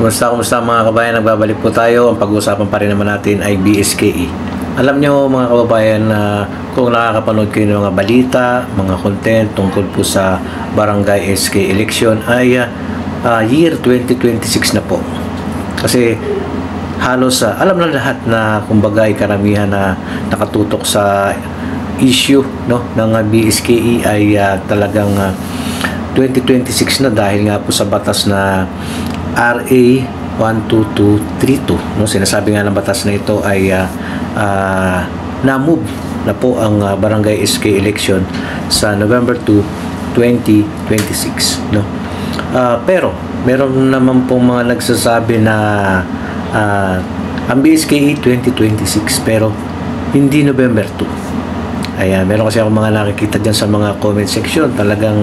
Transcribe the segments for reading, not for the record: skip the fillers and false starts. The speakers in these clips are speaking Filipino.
Kumusta mga kabayan? Nagbabalik po tayo. Ang pag-uusapan pa rin naman natin ay BSKE. Alam nyo mga kababayan na kung nakakapanood kayo ng mga balita, mga content tungkol po sa Barangay SK election ay year 2026 na po. Kasi halos alam na lahat na kumbaga ay karamihan na nakatutok sa issue ng BSKE ay talagang 2026 na dahil nga po sa batas na RA 12232. Sinasabi nga ng batas na ito ay na-move na po ang Barangay SK election sa November 2, 2026. Pero meron naman pong mga nagsasabi na ang BSKE 2026 pero hindi November 2. Ayan, meron kasi ako mga nakikita dyan sa mga comment section. Talagang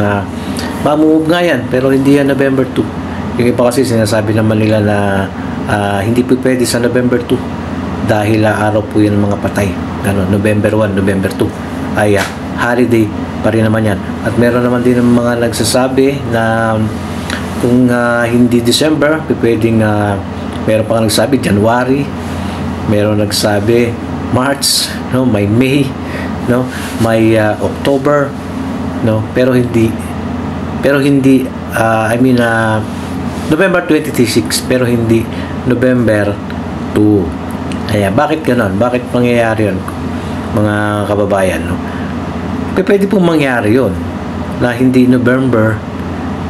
mamove nga yan pero hindi yan November 2. Yung iba kasi sinasabi naman nila na hindi po pwede sa November 2 dahil araw po yan ng mga patay. November 1, November 2 ay holiday pa rin naman yan. At meron naman din ng mga nagsasabi na kung hindi December, pwedeng meron pa nagsabi January, meron nagsabi March, may May, may October, pero hindi November 2026 pero hindi November 2. Ayan, bakit gano'n? Bakit mangyayari yun, mga kababayan? Pwede pong mangyari yun na hindi November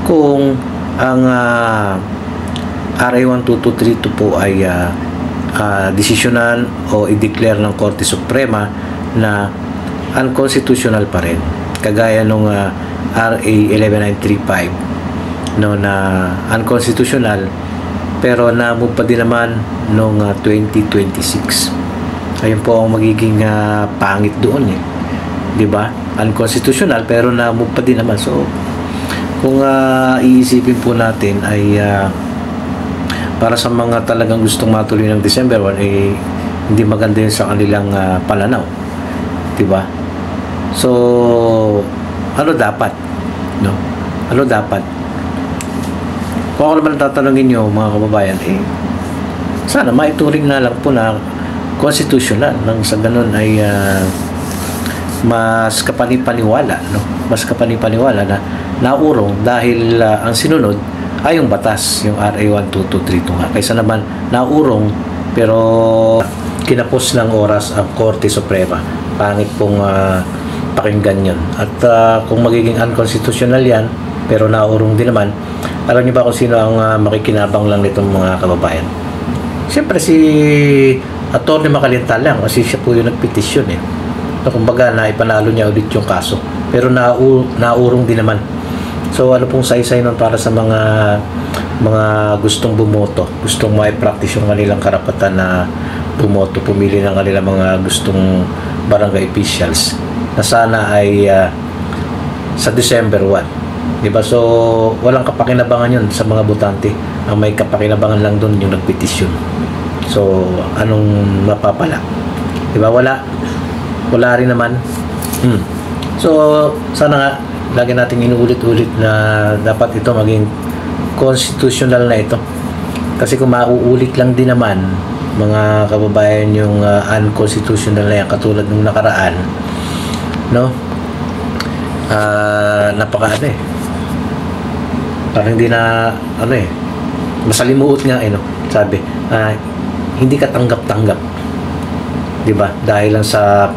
kung ang RA 12232 po ay desisyonan o i-declare ng Korte Suprema na unconstitutional pa rin. Kagaya nung RA 11935 na unconstitutional pero na-move pa din naman noong 2026. Ayun po ang magiging pangit doon di ba? Unconstitutional pero na-move pa din naman. So kung iisipin po natin ay para sa mga talagang gustong matuloy ng December 1 hindi maganda yun sa kanilang pananaw, di ba? So ano dapat? Ano dapat? Kung ako naman tatanungin nyo mga kababayan, sana maituring na lang po na constitutional nang sa ganun ay mas kapanipaniwala, mas kapanipaniwala na naurong dahil ang sinunod ay yung batas, yung RA 12232 nga. Kaysa naman naurong pero kinapos ng oras ang Korte Suprema. Pangit pong pakinggan yun. At kung magiging unconstitutional yan pero naurong din naman, alam niyo ba kung sino ang makikinabang lang nitong mga kababayan? Siyempre si Atty. Macalintal lang kasi siya po yung nagpetisyon kumbaga na ipanalo niya ulit yung kaso pero naurong din naman. So ano pong saysay nun para sa mga gustong bumoto, gustong mai-practice yung kanilang karapatan na bumoto, pumili ng kanilang mga gustong barangay officials na sana ay sa December 1. Diba? So, walang kapakinabangan yun sa mga botante. Ang may kapakinabangan lang doon yung nagpetisyon. So, anong mapapala? Diba? Wala rin naman. So, sana nga, lagi natin inuulit-ulit na dapat ito maging constitutional na ito. Kasi kung mauulit lang din naman, mga kababayan, yung unconstitutional na yan, katulad ng nakaraan, parang hindi na masalimuot nga sabi hindi ka tanggap-tanggap, di ba? Dahil lang sa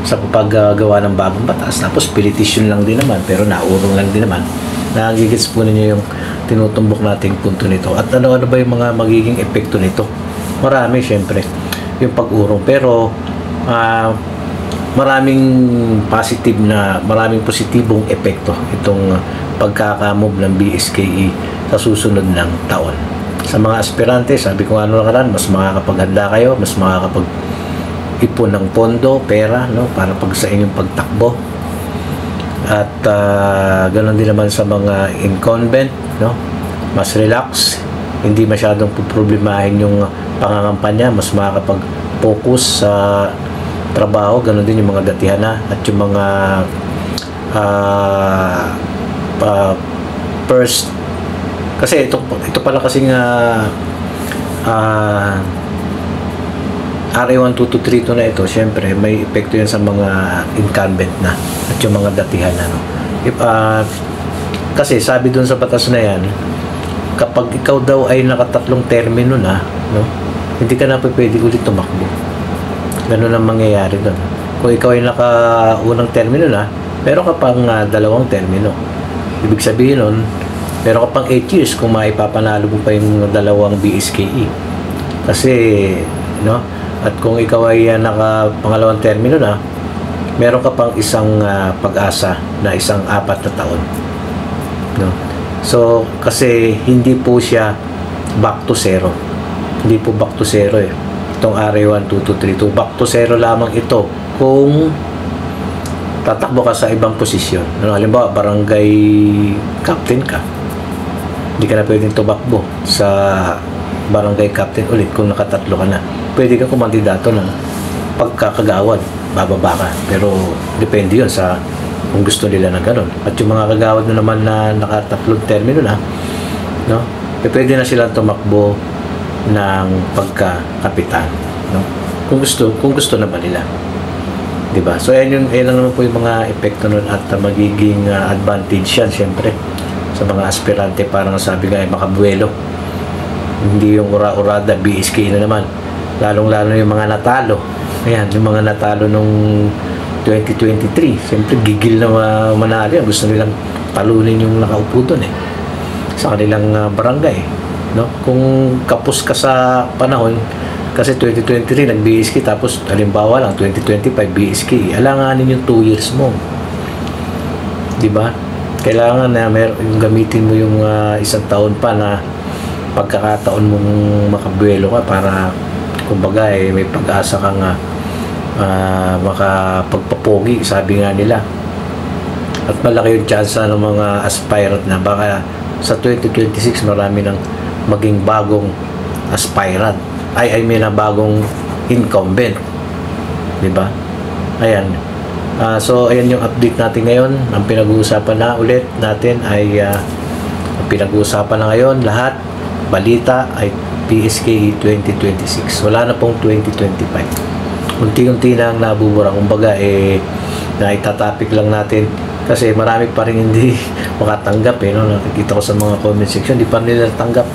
paggagawa ng bagong batas, tapos politician lang din naman pero naurong lang din naman. Nagigits po ninyo yung tinutumbok nating punto nito. At ano ba yung mga magiging epekto nito? Marami, syempre yung pag-urong, pero maraming positibong epekto itong pagkakamove ng BSKE sa susunod ng taon. Sa mga aspirante, sabi ko mas makakapaghanda kayo, mas makakapag-ipon ng pondo, pera, para sa inyong pagtakbo. At ganoon din naman sa mga incumbent, mas relax, hindi masyadong problemahin yung pangangampanya, mas makakapag-focus sa trabaho, ganoon din yung mga datihana at yung mga first Kasi ito pala kasi nga RA 12232 na ito, syempre may epekto yan sa mga incumbent na at yung mga datihan na, no? Kasi sabi dun sa batas na yan, kapag ikaw daw ay nakatatlong termino na, no, hindi ka na pwede ulit tumakbo. Ganun ang mangyayari doon. Kung ikaw ay nakaunang termino na, pero ka pang dalawang termino. Ibig sabihin nun, pero ka pang 8 years kung maipapanalo mo pa yung dalawang BSKE. Kasi, no, at kung ikaw ay nakapangalawang termino na, meron ka pang isang pag-asa na isang 4 na taon. No? So, kasi hindi po siya back to zero. Hindi po back to zero eh. Itong RA 12232, back to zero lamang ito kung tatakbo ka sa ibang posisyon. No, halimbawa, barangay captain ka. Hindi ka na pwedeng tumakbo sa barangay captain ulit kung nakatatlo ka na. Pwede ka kumandidato ng pagkakagawad, bababa ka. Pero depende yun sa kung gusto nila na gano'n. At yung mga kagawad na naman na nakatatlong termino na, no, pwede na silang tumakbo ng pagkakapitan, no? Kung gusto naman nila. 'Di ba? So yan lang naman po yung mga epekto nun at magiging advantage yan syempre sa mga aspirante, parang sabi nga ay makabuelo. Hindi yung ura-urada, BSK na naman. Lalong-lalo yung mga natalo. Ayan, yung mga natalo nung 2023, siyempre gigil na manalo yan. Gusto nilang talunin yung nakaupo doon eh, sa kanilang barangay, no? Kung kapos ka sa panahon, kasi 2023 nag-BSK, tapos halimbawa lang 2025 BSK, alanganin yung 2 years mo, di ba? Kailangan na yung gamitin mo yung isang taon pa na pagkakataon mong makabuelo ka para kumbaga may pag-asa kang makapagpapogi, sabi nga nila. At malaki yung chance ng mga aspirant na baka sa 2026 marami nang maging bagong aspirant, ay may na bagong incumbent, di ba? Ayan. So ayan yung update natin ngayon. Ang pinag-uusapan na ulit natin ay ang pinag-uusapan na ngayon lahat balita ay PSKE 2026. Wala na pong 2025. Unti-unti na ang nabubura. Kumbaga naitatapik lang natin kasi marami pa rin hindi makatanggap no? Nakikita ko sa mga comment section, di pa nila tanggap.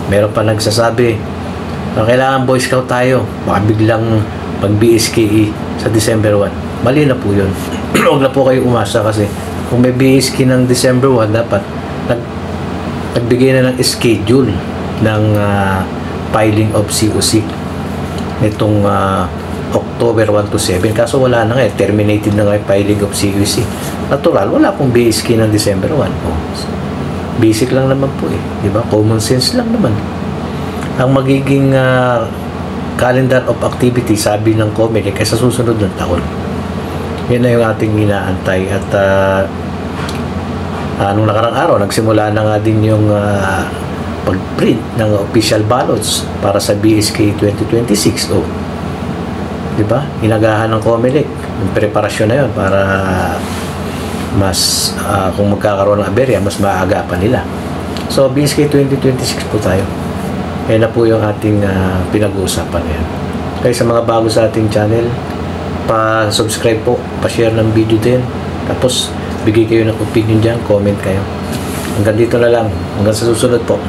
Meron pa nagsasabi na kailangan Boy Scout tayo, baka biglang pag BSKE sa December 1. Mali na po yun. Huwag na po kayo umasa kasi kung may BSKE ng December 1, dapat nagbigay na ng schedule ng filing of COC nitong October 1 to 7. Kaso wala na nga terminated na nga yung filing of COC. Natural, wala pong BSK ng December 1. So, basic lang naman po di ba? Common sense lang naman. Ang magiging calendar of activity, sabi ng COMELEC, ay sa susunod ng taon. Yan na yung ating inaantay. At nung nakarang araw, nagsimula na nga din yung pag-print ng official ballots para sa BSK 2026. Di ba? Inagahan ng COMELEC. Yung preparasyon na yun para mas kung magkakaroon ng aberya, mas maagapan nila. So, BSK 2026 po tayo. Yan na po yung ating pinag-uusapan ngayon. Kaya sa mga bago sa ating channel, pa-subscribe po, pa-share ng video din. Tapos, bigay kayo ng opinion dyan, comment kayo. Hanggang dito na lang. Hanggang sa susunod po.